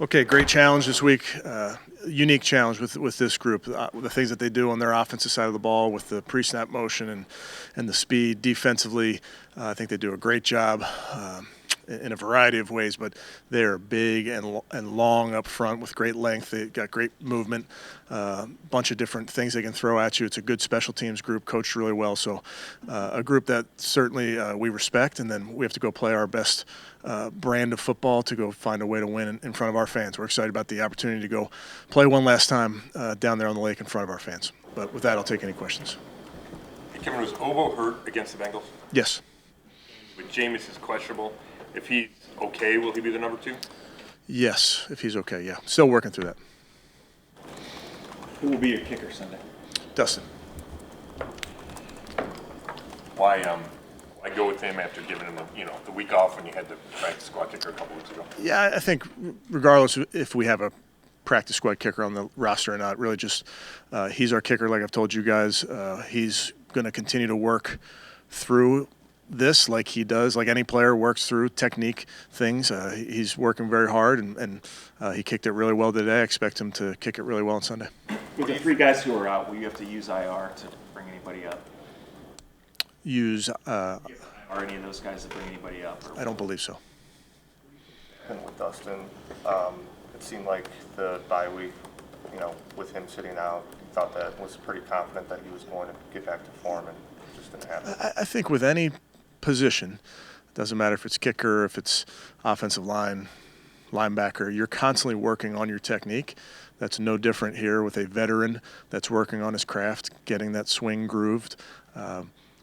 Okay, great challenge this week. Unique challenge with this group. The things that they do on their offensive side of the ball with the pre-snap motion and the speed. Defensively, I think they do a great job in a variety of ways, but they are big and long up front with great length. They've got great movement, bunch of different things they can throw at you. It's a good special teams group, coached really well. So a group that certainly we respect, and then we have to go play our best brand of football to go find a way to win in front of our fans. We're excited about the opportunity to go play one last time down there on the lake in front of our fans. But with that, I'll take any questions. Kevin, was Ovo hurt against the Bengals? Yes. With Jameis is questionable. If he's okay, will he be the number 2? Yes, if he's okay, yeah. Still working through that. Who will be your kicker Sunday? Dustin. Why go with him after giving him the week off when you had the practice squad kicker a couple weeks ago? Yeah, I think regardless if we have a practice squad kicker on the roster or not, really just he's our kicker, like I've told you guys. He's going to continue to work through this like he does, like any player works through technique things. He's working very hard, and he kicked it really well today. I expect him to kick it really well on Sunday. With the 3 guys who are out, will you have to use IR to bring anybody up? Are any of those guys to bring anybody up? I don't believe so. And with Dustin, it seemed like the bye week, with him sitting out, you thought that was pretty confident that he was going to get back to form, and it just didn't happen. I think with any position, it doesn't matter if it's kicker, if it's offensive line, linebacker, you're constantly working on your technique. That's no different here with a veteran that's working on his craft, getting that swing grooved.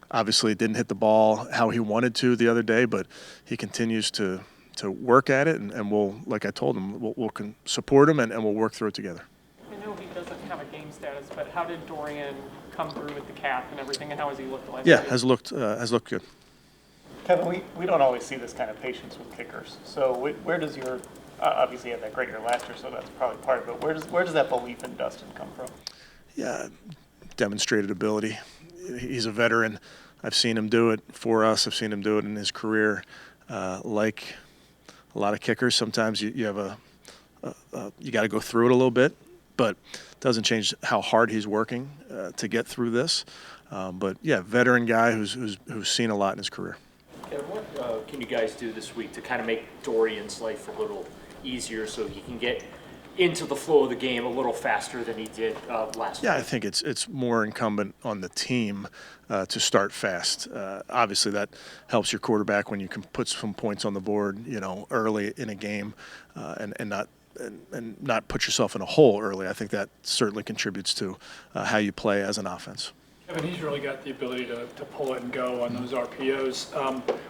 Obviously, didn't hit the ball how he wanted to the other day, but he continues to work at it, and we'll, like I told him, we'll support him and we'll work through it together. I know he doesn't have a game status, but how did Dorian come through with the calf and everything, and how has he looked like? Yeah, has looked good. Kevin, we don't always see this kind of patience with kickers. So where does your obviously you had that great year last year, so that's probably part of it. Where does that belief in Dustin come from? Yeah, demonstrated ability. He's a veteran. I've seen him do it for us. I've seen him do it in his career. Like a lot of kickers, sometimes you have you got to go through it a little bit, but it doesn't change how hard he's working to get through this. But yeah, veteran guy who's seen a lot in his career. Kevin, what can you guys do this week to kind of make Dorian's life a little easier so he can get into the flow of the game a little faster than he did last week? Yeah, I think it's more incumbent on the team to start fast. Obviously, that helps your quarterback when you can put some points on the board, early in a game, and not put yourself in a hole early. I think that certainly contributes to how you play as an offense. Kevin, he's really got the ability to pull it and go on those RPOs.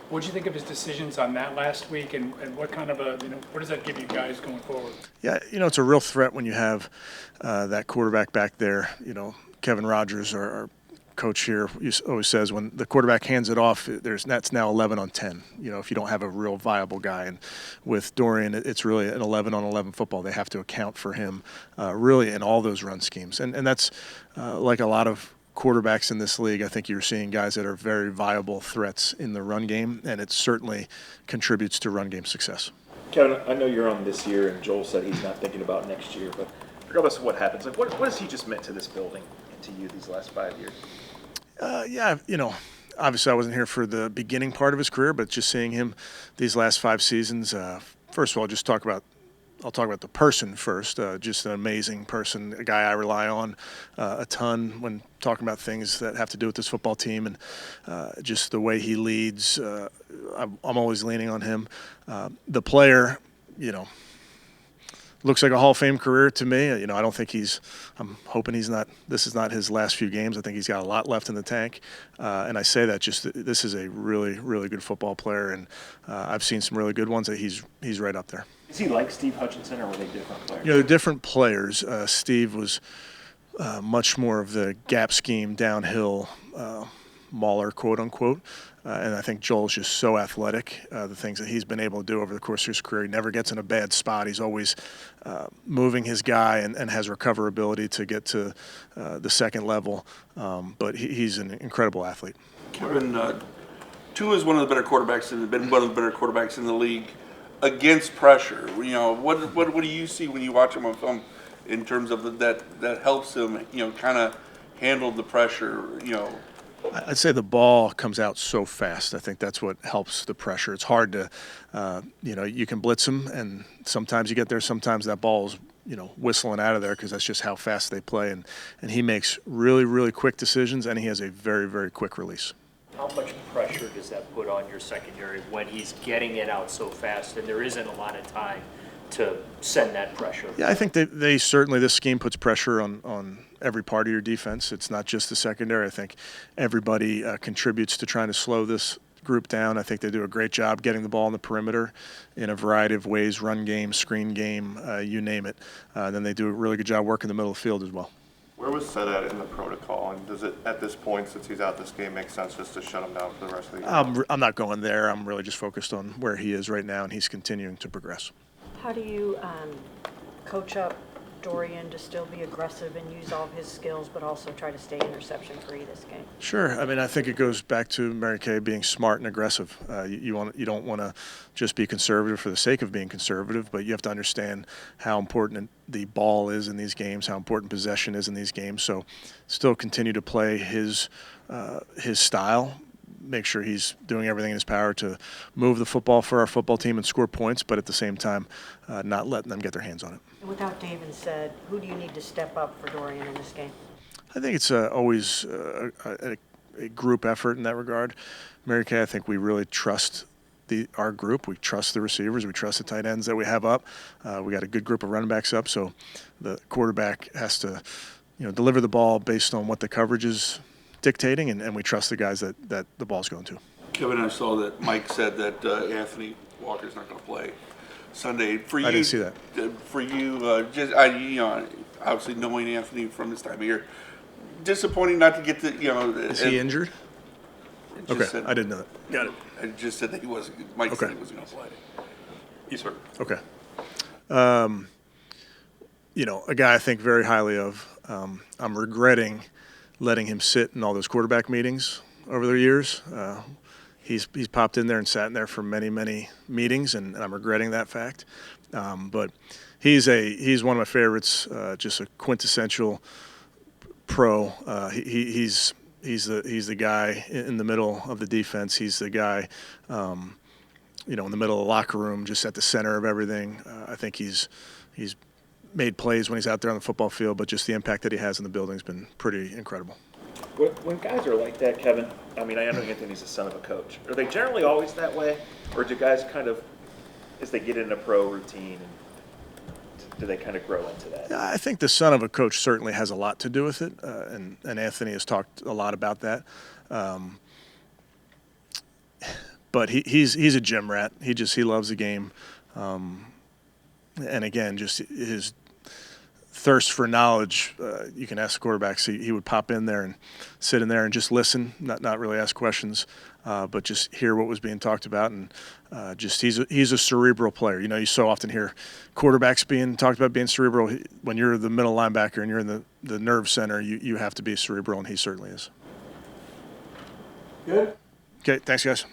What do you think of his decisions on that last week, and what kind of what does that give you guys going forward? Yeah, it's a real threat when you have that quarterback back there. Kevin Rogers, our coach here, always says when the quarterback hands it off, that's now 11 on 10. If you don't have a real viable guy, and with Dorian, it's really an 11 on 11 football. They have to account for him really in all those run schemes, and that's like a lot of quarterbacks in this league. I think you're seeing guys that are very viable threats in the run game, and it certainly contributes to run game success. Kevin, I know you're on this year, and Joel said he's not thinking about next year, but regardless of what happens, what has he just meant to this building and to you these last 5 years? Yeah, obviously I wasn't here for the beginning part of his career, but just seeing him these last 5 seasons, first of all, I'll talk about the person first. Just an amazing person, a guy I rely on a ton when talking about things that have to do with this football team, and just the way he leads. I'm always leaning on him. The player, looks like a Hall of Fame career to me. I don't think I'm hoping this is not his last few games. I think he's got a lot left in the tank. And I say that this is a really, really good football player, and I've seen some really good ones that he's right up there. Is he like Steve Hutchinson, or were they different players? They're different players. Steve was much more of the gap scheme, downhill, mauler, quote unquote. And I think Joel's just so athletic. The things that he's been able to do over the course of his career, he never gets in a bad spot. He's always moving his guy and has recoverability to get to the second level. But he's an incredible athlete. Kevin, Tua is one of the better quarterbacks and been one of the better quarterbacks in the league. against pressure? You know, what do you see when you watch him on film in terms of that helps him, you know, kind of handle the pressure, you know? I'd say the ball comes out so fast. I think that's what helps the pressure. It's hard to, you can blitz him, and sometimes you get there, sometimes that ball's, whistling out of there because that's just how fast they play. And he makes really, really quick decisions, and he has a very, very quick release. How much pressure does that put on your secondary when he's getting it out so fast and there isn't a lot of time to send that pressure? Yeah, I think they certainly, this scheme puts pressure on every part of your defense. It's not just the secondary. I think everybody contributes to trying to slow this group down. I think they do a great job getting the ball on the perimeter in a variety of ways, run game, screen game, you name it. Then they do a really good job working the middle of the field as well. Where was set at in the protocol, and does it, at this point, since he's out this game, make sense just to shut him down for the rest of the year? I'm not going there. I'm really just focused on where he is right now, and he's continuing to progress. How do you coach up Dorian to still be aggressive and use all of his skills, but also try to stay interception-free this game? Sure. I mean, I think it goes back to Mary Kay being smart and aggressive. You don't want to just be conservative for the sake of being conservative, but you have to understand how important the ball is in these games, how important possession is in these games. So, still continue to play his style. Make sure he's doing everything in his power to move the football for our football team and score points, but at the same time, not letting them get their hands on it. And without David said, who do you need to step up for Dorian in this game? I think it's always a group effort in that regard. Mary Kay, I think we really trust our group. We trust the receivers. We trust the tight ends that we have up. We got a good group of running backs up, so the quarterback has to, deliver the ball based on what the coverage is dictating, and we trust the guys that the ball's going to. Kevin, I saw that Mike said that Anthony Walker's not going to play Sunday. For you, I didn't see that. For you, obviously knowing Anthony from this time of year, disappointing not to get the, Is he injured? Okay, said, I didn't know that. Got it. I just said that he wasn't. Mike said he wasn't going to play. He's hurt. Okay. A guy I think very highly of. I'm regretting letting him sit in all those quarterback meetings over the years. He's popped in there and sat in there for many, many meetings, and I'm regretting that fact. But he's one of my favorites. Just a quintessential pro. He's the guy in the middle of the defense. He's the guy, in the middle of the locker room, just at the center of everything. I think he's made plays when he's out there on the football field, but just the impact that he has in the building has been pretty incredible. When guys are like that, Kevin, I mean, I know Anthony's the son of a coach. Are they generally always that way? Or do guys kind of, as they get in a pro routine, do they kind of grow into that? I think the son of a coach certainly has a lot to do with it, and Anthony has talked a lot about that. But he's a gym rat. He loves the game. And again, just his thirst for knowledge. You can ask quarterbacks. He would pop in there and sit in there and just listen, not really ask questions, but just hear what was being talked about. And he's a cerebral player. You so often hear quarterbacks being talked about being cerebral. When you're the middle linebacker and you're in the nerve center, you have to be cerebral, and he certainly is. Good. Okay, thanks, guys.